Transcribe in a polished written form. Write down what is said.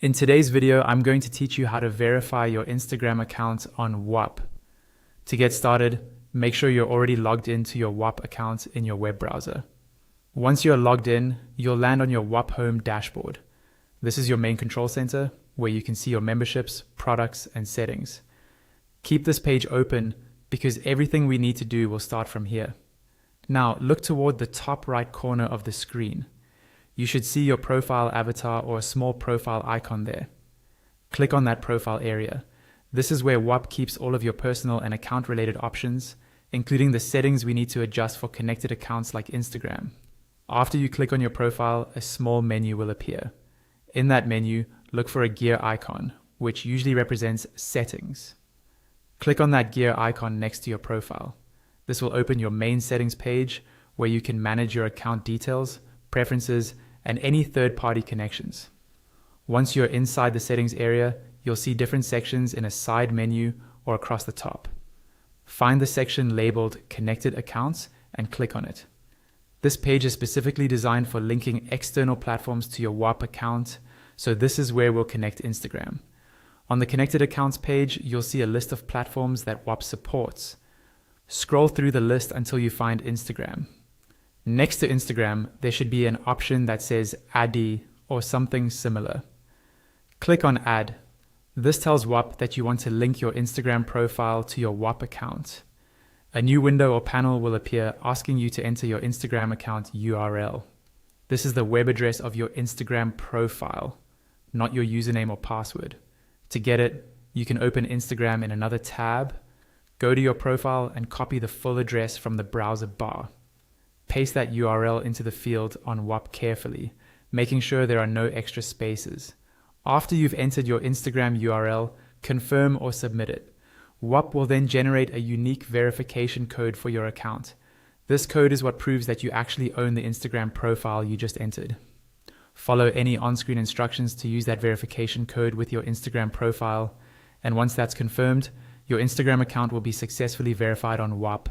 In today's video, I'm going to teach you how to verify your Instagram account on Whop. To get started, make sure you're already logged into your Whop account in your web browser. Once you're logged in, you'll land on your Whop Home dashboard. This is your main control center, where you can see your memberships, products, and settings. Keep this page open because everything we need to do will start from here. Now, look toward the top right corner of the screen. You should see your profile avatar or a small profile icon there. Click on that profile area. This is where Whop keeps all of your personal and account-related options, including the settings we need to adjust for connected accounts like Instagram. After you click on your profile, a small menu will appear. In that menu, look for a gear icon, which usually represents settings. Click on that gear icon next to your profile. This will open your main settings page where you can manage your account details, preferences, and any third-party connections. Once you're inside the settings area, you'll see different sections in a side menu or across the top. Find the section labeled Connected Accounts and click on it. This page is specifically designed for linking external platforms to your Whop account, so this is where we'll connect Instagram. On the Connected Accounts page, you'll see a list of platforms that Whop supports. Scroll through the list until you find Instagram. Next to Instagram, there should be an option that says Addee or something similar. Click on Add. This tells Whop that you want to link your Instagram profile to your Whop account. A new window or panel will appear asking you to enter your Instagram account URL. This is the web address of your Instagram profile, not your username or password. To get it, you can open Instagram in another tab, go to your profile and copy the full address from the browser bar. Paste that URL into the field on Whop carefully, making sure there are no extra spaces. After you've entered your Instagram URL, confirm or submit it. Whop will then generate a unique verification code for your account. This code is what proves that you actually own the Instagram profile you just entered. Follow any on-screen instructions to use that verification code with your Instagram profile, and once that's confirmed, your Instagram account will be successfully verified on Whop.